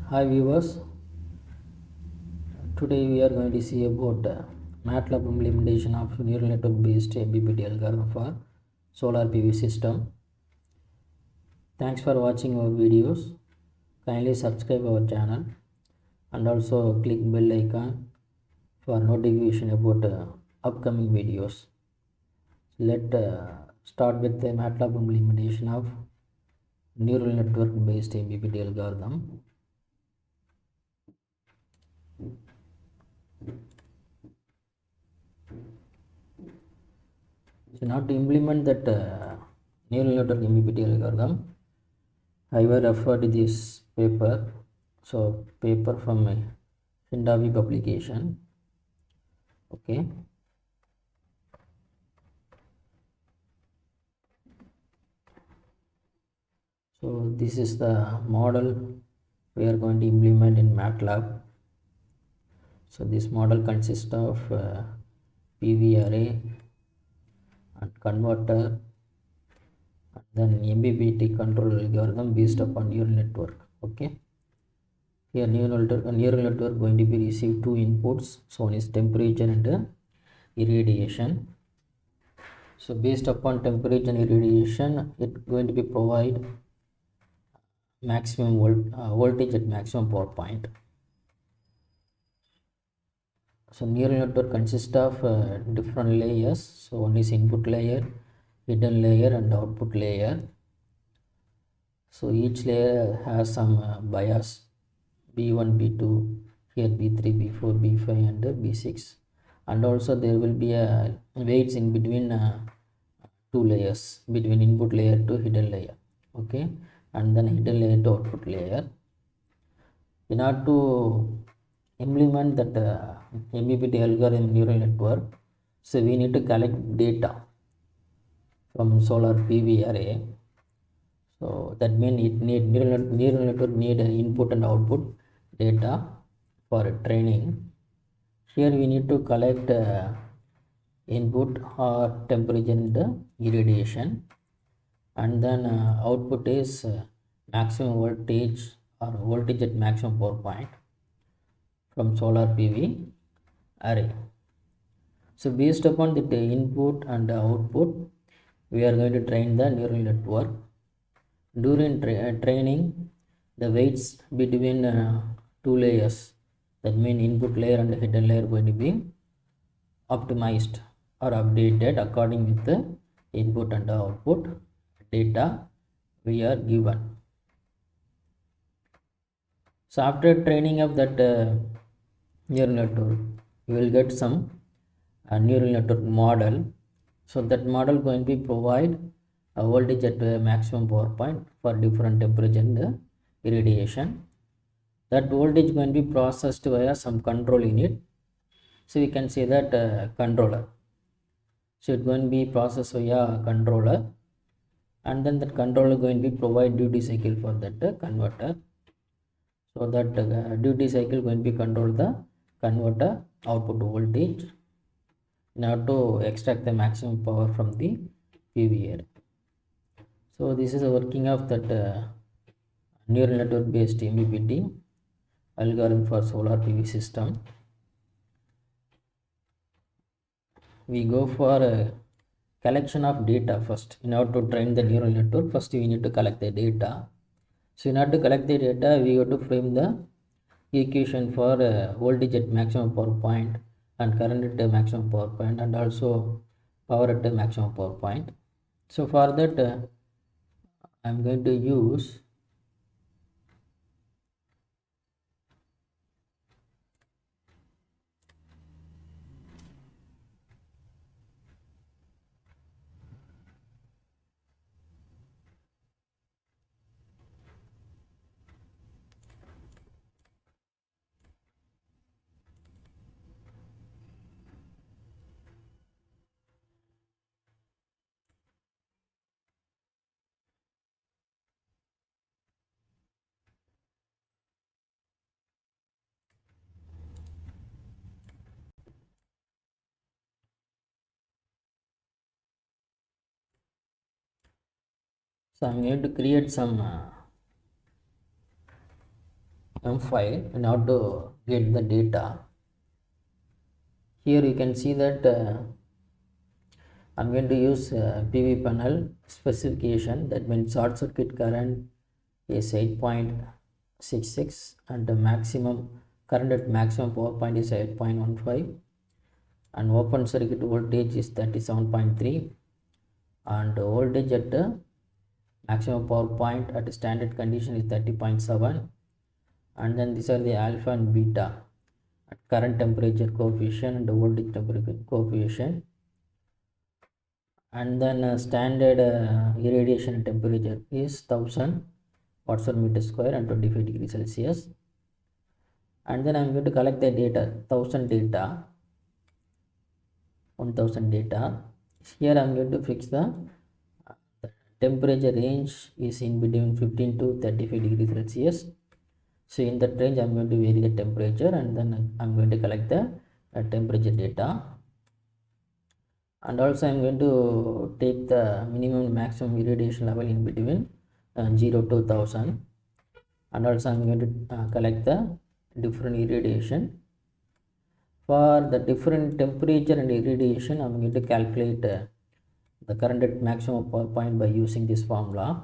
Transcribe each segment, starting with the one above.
Hi viewers, today we are going to see about Matlab implementation of neural network based MPPT algorithm for solar PV system. Thanks for watching our videos. Kindly subscribe our channel and also click bell icon for notification about upcoming videos. Let's start with the Matlab implementation of neural network based MPPT algorithm. So now to implement that neural network MPPT algorithm, I will refer to this paper. So paper from a Hindavi publication. Okay. So this is the model we are going to implement in Matlab. So this model consists of PV array and converter and then MPPT control algorithm based upon neural network. Okay. Here neural network going to be receive two inputs. So one is temperature and irradiation. So based upon temperature and irradiation, it's going to be provide maximum voltage at maximum power point. So neural network consists of different layers. So one is input layer, hidden layer and output layer. So each layer has some bias B1, B2, here B3, B4, B5 and B6, and also there will be a weights in between two layers, between input layer to hidden layer. Okay, and then hidden layer to output layer. In order to implement that MPPT algorithm neural network, so we need to collect data from solar PV array. So that means it need neural network need input and output data for training. Here we need to collect input or temperature and irradiation, and then output is maximum voltage or voltage at maximum power point from solar PV array. So based upon the input and output, we are going to train the neural network. During training, the weights between two layers, that means input layer and hidden layer, going to be optimized or updated according with the input and output data we are given. So after training of that neural network, you will get some neural network model. So that model going to be provide a voltage at maximum power point for different temperature and irradiation. That voltage going to be processed via some control unit. So we can say that controller. So it's going to be processed via controller, and then that controller going to be provide duty cycle for that converter. So that duty cycle going to be control the converter output voltage in order to extract the maximum power from the PV array. So this is a working of that neural network based MPPT algorithm for solar PV system. We go for a collection of data first. In order to train the neural network, first we need to collect the data. So in order to collect the data, we have to frame the equation for voltage at maximum power point and current at the maximum power point and also power at the maximum power point. So for that I am going to use so I am going to create some M file in order to get the data. Here you can see that I'm going to use PV panel specification. That means short circuit current is 8.66 and the maximum current at maximum power point is 8.15 and open circuit voltage is 37.3 and voltage at the maximum power point at standard condition is 30.7 and then these are the alpha and beta at current temperature coefficient and the voltage temperature coefficient. And then standard irradiation temperature is 1000 watts per meter square and 25 degrees Celsius. And then I'm going to collect the data, 1000 data. Here I'm going to fix the temperature range is in between 15 to 35 degrees Celsius. So in that range I'm going to vary the temperature and then I'm going to collect the temperature data. And also I'm going to take the minimum and maximum irradiation level in between 0 to 1000 and also I'm going to collect the different irradiation. For the different temperature and irradiation I'm going to calculate the current at maximum power point by using this formula,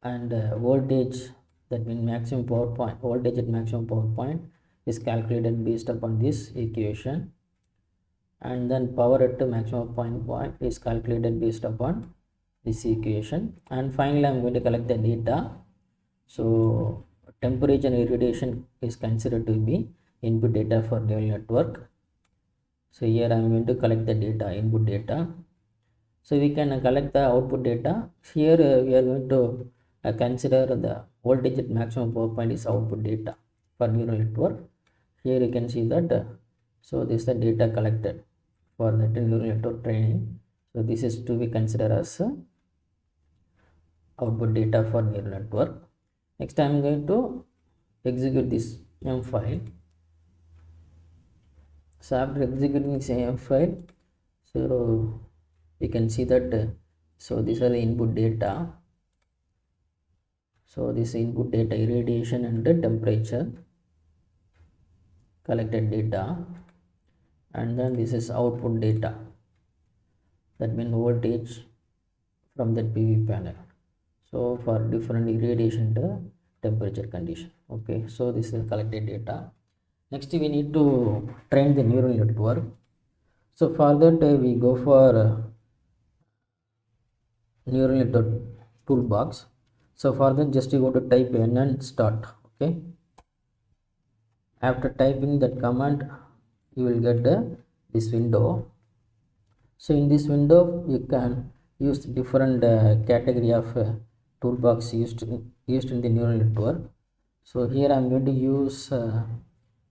and voltage, that means maximum power point, voltage at maximum power point is calculated based upon this equation, and then power at the maximum point is calculated based upon this equation. And finally I'm going to collect the data. So temperature and irradiation is considered to be input data for neural network. So here I am going to collect the data, input data. So we can collect the output data. Here we are going to consider the voltage at maximum power point is output data for neural network. Here you can see that so this is the data collected for the neural network training. So this is to be considered as output data for neural network. Next I am going to execute this M file. So after executing this M file, so you can see that so these are the input data. So this input data, irradiation and the temperature collected data, and then this is output data, that means voltage from that PV panel. So for different irradiation the temperature condition. Okay, so this is collected data. Next we need to train the neural network. So for that we go for neural network toolbox. So for that just you go to type n and start. Okay, after typing that command you will get this window. So in this window you can use different category of toolbox used in the neural network. So here I am going to use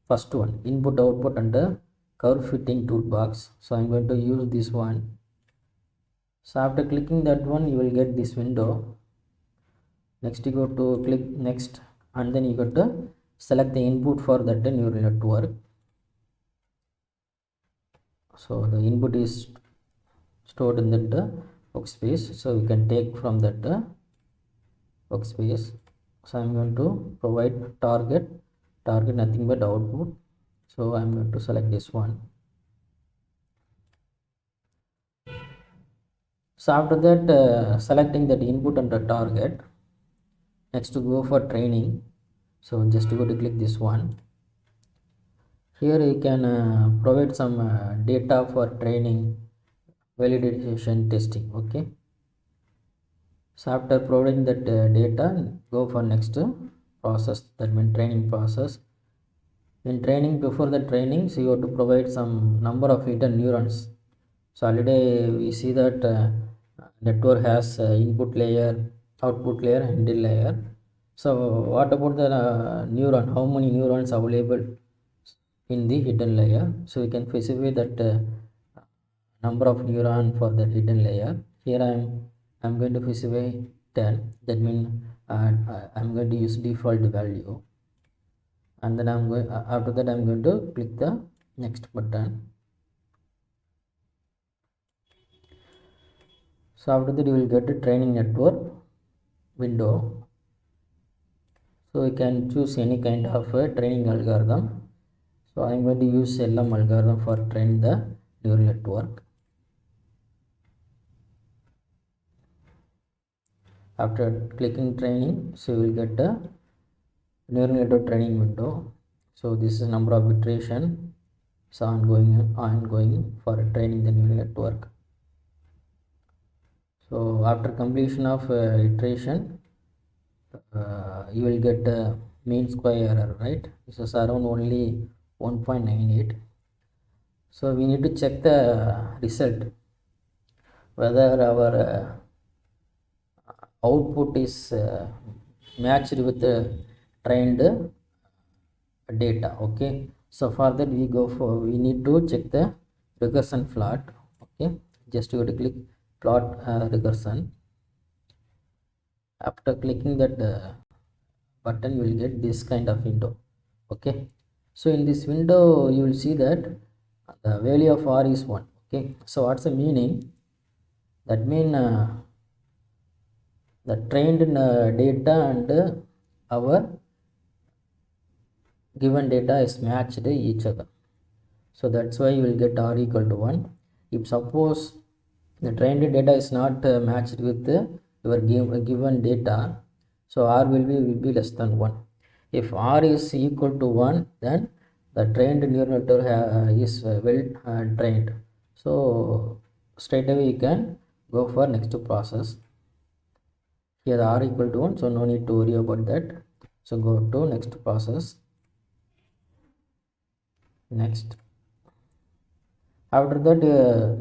first one, input output and curve fitting toolbox. So I am going to use this one. So after clicking that one you will get this window. Next you go to click next and then you got to select the input for that neural network. So the input is stored in that workspace, so we can take from that workspace. So I'm going to provide target nothing but output. So I'm going to select this one. So after that selecting that input and the target, next to go for training. So just go to click this one. Here you can provide some data for training, validation, testing. Okay, so after providing that data, go for next process, that means training process. In training, before the training, so you have to provide some number of hidden neurons. So already we see that network has input layer, output layer, and hidden layer. So what about the neuron? How many neurons available in the hidden layer? So you can specify that number of neuron for the hidden layer. Here I'm going to specify 10. That means I'm going to use default value, and then I'm going after that I'm going to click the next button. So after that you will get a training network window. So you can choose any kind of training algorithm. So I am going to use LM algorithm for train the neural network. After clicking training, so you will get a neural network training window. So this is number of iteration. So ongoing for training the neural network. So after completion of iteration, you will get a mean square error, right? This is around only 1.98. So we need to check the result, whether our output is matched with the trained data. Okay, so for that we need to check the regression plot. Okay, just you have to click plot regression. After clicking that button, you will get this kind of window. Okay, so in this window you will see that the value of r is 1. Okay, so what's the meaning? That mean the trained data and our given data is matched each other. So that's why you will get r equal to 1. If suppose the trained data is not matched with your given data, so r will be less than 1. If r is equal to 1, then the trained neural network is well trained. So straight away you can go for next process. Here r equal to 1, so no need to worry about that. So go to next process. Next, after that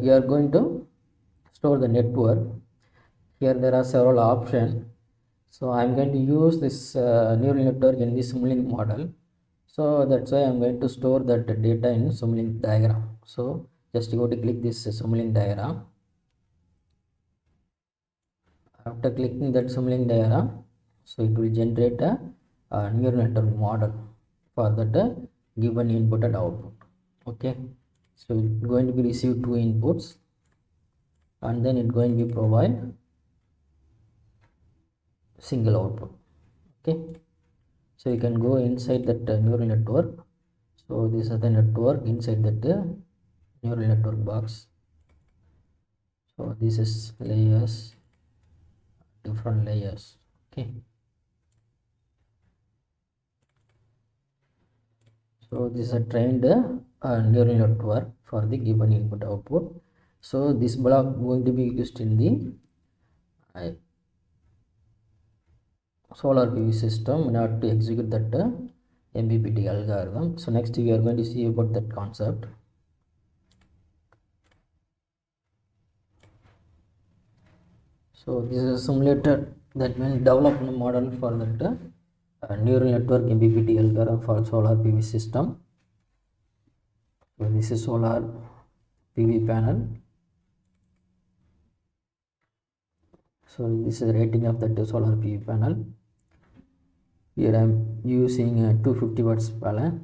you are going to store the network. Here there are several options. So I am going to use this neural network in the Simulink model. So that's why I am going to store that data in Simulink diagram. So just go to click this Simulink diagram. After clicking that Simulink diagram, so it will generate a neural network model for that given input and output. Okay, so it's going to be receive two inputs, and then it's going to be provide single output. Okay, so you can go inside that neural network. So this is the network inside that neural network box. So this is layers, different layers. Okay, so this is a trained neural network for the given input output. So this block going to be used in the solar PV system in order to execute that MPPT algorithm. So next we are going to see about that concept. So this is a simulator that means developed a model for that neural network MPPT algorithm for solar PV system. So this is solar PV panel. So this is the rating of that solar PV panel. Here I am using 250 watts panel.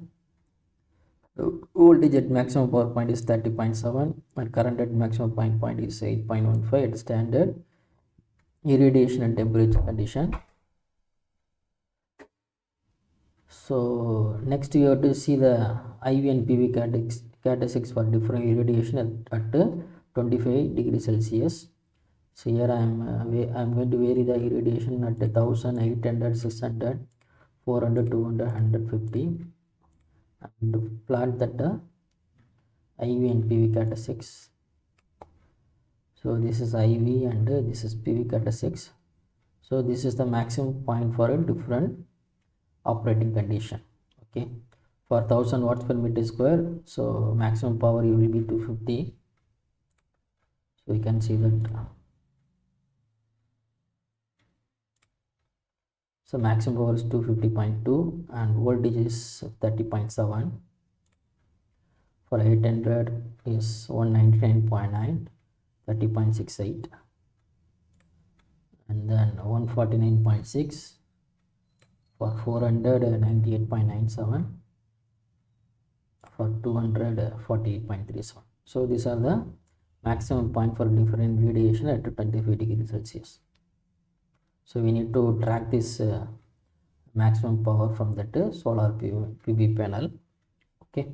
Voltage at maximum power point is 30.7 and current at maximum point is 8.15 at standard irradiation and temperature condition. So next you have to see the IV and PV characteristics for different irradiation at 25 degrees Celsius. So here I am going to vary the irradiation at 1000, 800, 600, 400, 200, 150 and plot that IV and PV characteristics. So this is IV and this is PV characteristics. So this is the maximum point for a different operating condition. Okay, for 1000 watts per meter square, so maximum power will be 250. So you can see that. So maximum power is 250.2 and voltage is 30.7. For 800 is 199.9, 30.68, and then 149.6 for 400 98.97, for 200 48.37. So these are the maximum point for different radiation at 25 degrees Celsius. So we need to track this maximum power from that solar PV panel. Okay,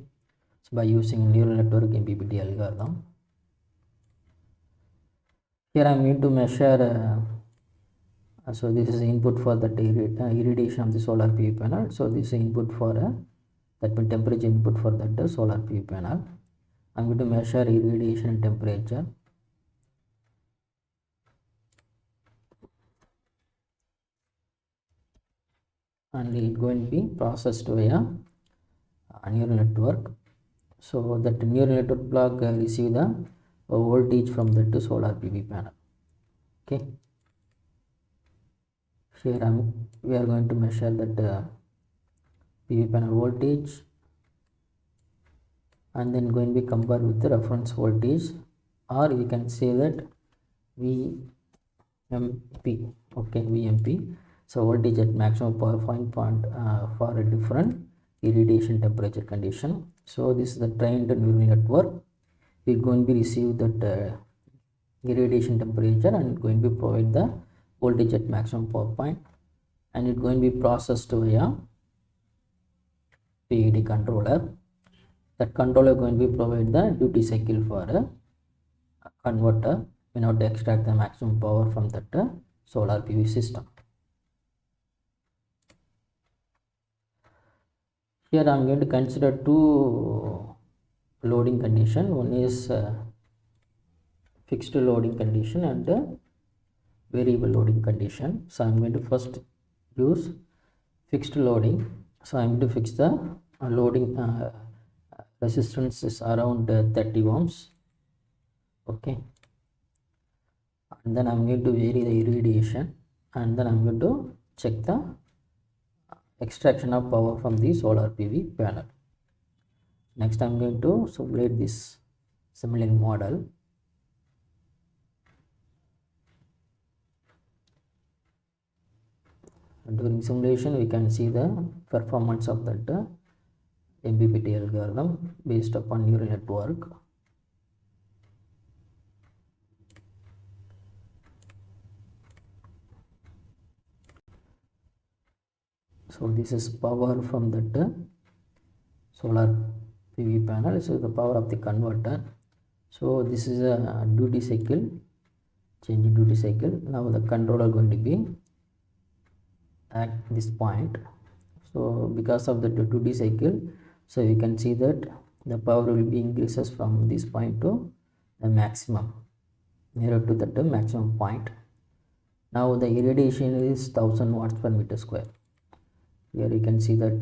so by using neural network MPPT algorithm, here I am going to measure so this is input for the irradiation of the solar PV panel. So this is input for that means temperature input for that solar PV panel. I am going to measure irradiation and temperature. And it going to be processed via neural network. So that neural network block receive the voltage from that solar PV panel. Okay. Here we are going to measure that PV panel voltage, and then going to be compared with the reference voltage, or we can say that Vmp. Okay, Vmp. So voltage at maximum power point for a different irradiation temperature condition. So this is the trained neural network. We're going to be receive that irradiation temperature and going to be provide the voltage at maximum power point, and it's going to be processed via PID controller. That controller going to be provide the duty cycle for a converter in order to extract the maximum power from that solar PV system. Here I am going to consider two loading condition. One is fixed loading condition and variable loading condition. So I am going to first use fixed loading. So I am going to fix the loading resistance is around 30 ohms. Okay, and then I am going to vary the irradiation, and then I am going to check the extraction of power from the solar PV panel. Next I am going to simulate this Simulink model. During simulation we can see the performance of that MPPT algorithm based upon neural network. So this is power from that solar PV panel. So the power of the converter. So this is a duty cycle, change in duty cycle. Now the controller going to be at this point. So because of the duty cycle, so you can see that the power will be increases from this point to the maximum, nearer to the maximum point. Now the irradiation is 1000 watts per meter square. Here you can see that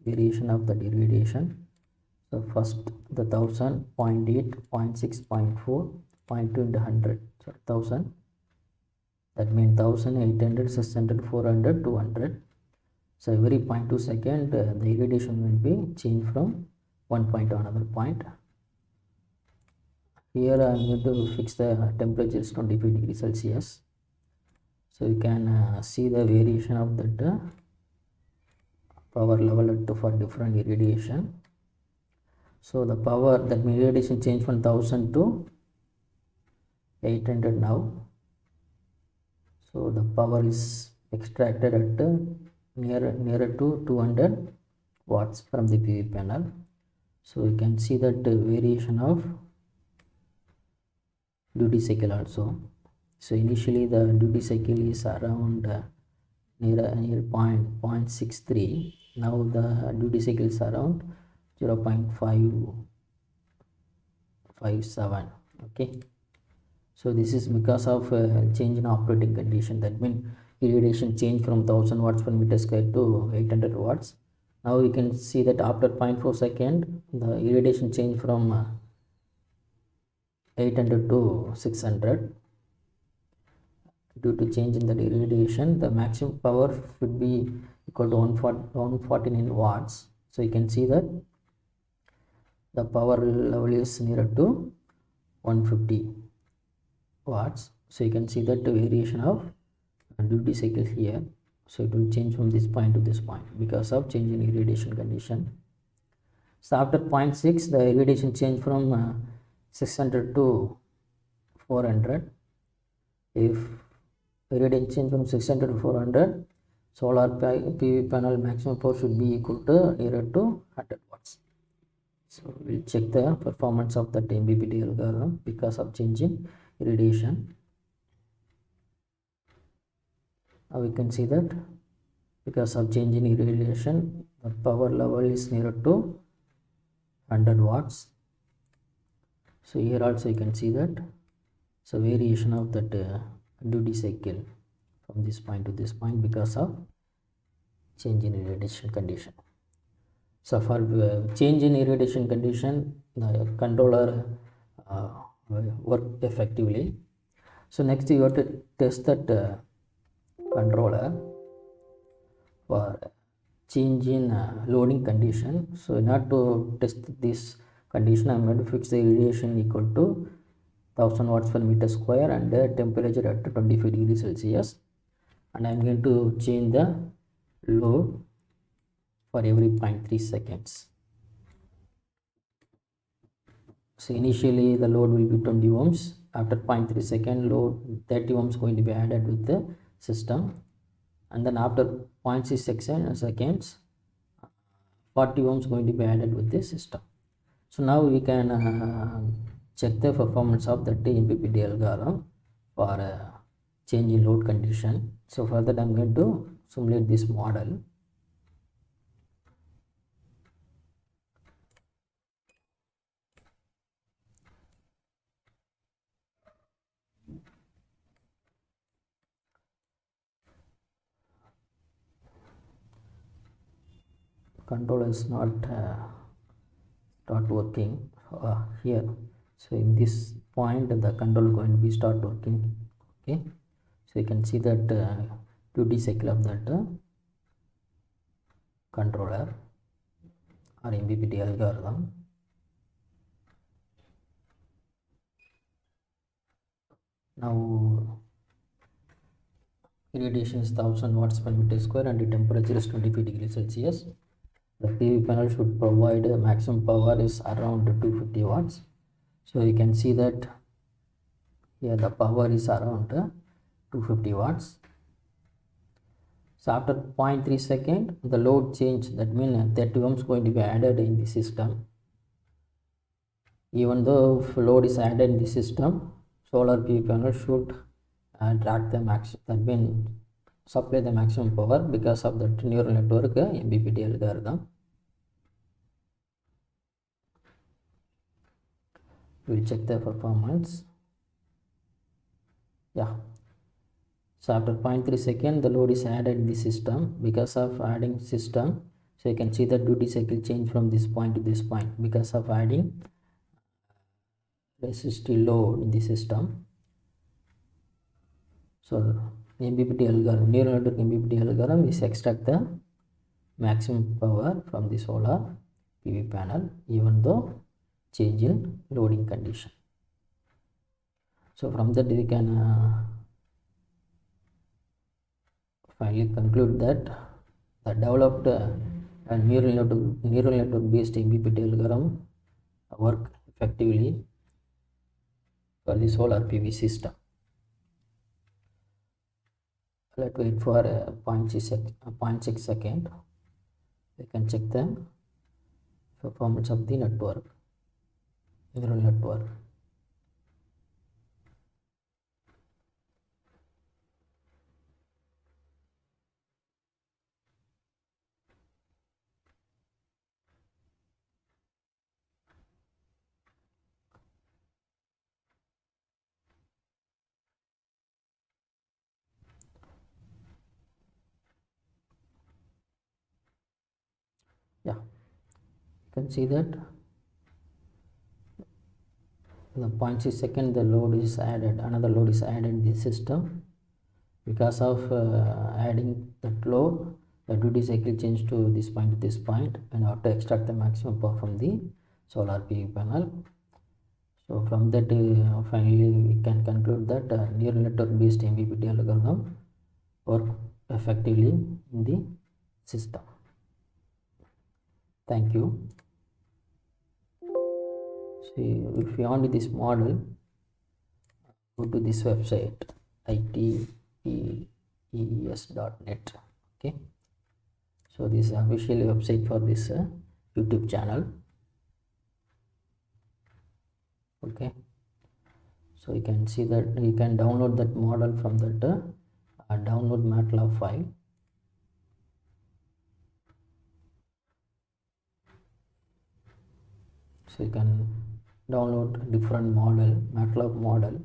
variation of the irradiation. So first the 1000, 0.8, 0.6, 0.4, 0.2 into 100. So 1000. That means 1000, 800, 600, 400, 200. So every 0.2 second the irradiation will be changed from one point to another point. Here I am going to fix the temperature is 25 degrees Celsius. So you can see the variation of that power level for different irradiation. So the power, that means irradiation change from 1000 to 800 now. So the power is extracted at nearer to 200 watts from the PV panel. So you can see that variation of duty cycle also. So initially the duty cycle is around near 0.63. Now the duty cycle is around 0.557. Okay, so this is because of change in operating condition. That means irradiation change from 1000 watts per meter square to 800 watts. Now you can see that after 0.4 second the irradiation change from 800 to 600. Due to change in the irradiation, the maximum power should be equal to 149 watts. So you can see that the power level is nearer to 150 watts. So you can see that the variation of duty cycle here. So it will change from this point to this point because of change in irradiation condition. So after 0.6 the irradiation change from 600 to 400. If irradiation change from 600 to 400, solar PV panel maximum power should be equal to nearer to 100 watts. So we'll check the performance of that MPPT algorithm because of change in irradiation. Now we can see that because of change in irradiation, the power level is nearer to 100 watts. So here also you can see that so variation of that duty cycle from this point to this point because of change in irradiation condition. So for change in irradiation condition, the controller work effectively. So next you have to test that controller for change in loading condition. So in order to test this condition, I am going to fix the irradiation equal to 1000 watts per meter square and the temperature at 25 degrees Celsius, and I am going to change the load for every 0.3 seconds. So initially the load will be 20 ohms. After 0.3 second, load 30 ohms going to be added with the system, and then after 0.6 seconds 40 ohms going to be added with the system. So now we can check the performance of the MPPT algorithm for change in load condition. So for that I am going to simulate this model. Controller is not start working here. So in this point the controller going to be start working. Okay, so you can see that duty cycle of that controller or MPPT algorithm. Now irradiation is 1000 watts per meter square and the temperature is 25 degrees Celsius. The PV panel should provide a maximum power is around 250 watts. So you can see that here the power is around 250 watts. So after 0.3 second the load change, that means 30 ohms going to be added in the system. Even though if load is added in the system, solar PV panel should track the maximum, that means supply the maximum power because of the neural network MPPT algorithm. We'll check the performance. Yeah, so after 0.3 second the load is added in the system. Because of adding system, so you can see the duty cycle change from this point to this point because of adding resistive load in the system. So MPPT algorithm, neural network MPPT algorithm is extract the maximum power from the solar PV panel even though change in loading condition. So from that we can finally conclude that the developed neural network based MPPT algorithm work effectively for the solar PV system. Let's wait for 0.6 second. We can check the performance of the network, neural network. Yeah, you can see that in the 0.6 second the load is added, another load is added in the system. Because of adding that load, the duty cycle change to this point to this point, and how to extract the maximum power from the solar PV panel. So from that finally we can conclude that neural network based MPPT algorithm work effectively in the system. Thank you. See, if you want this model, go to this website itpees.net. Okay, so this is official website for this YouTube channel. Okay, so you can see that you can download that model from that download Matlab file. So you can download different Matlab model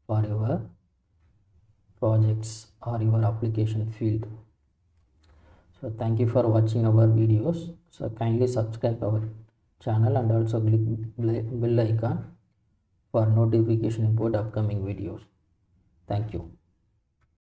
for your projects or your application field. So thank you for watching our videos. So kindly subscribe our channel and also click bell icon for notification about upcoming videos. Thank you.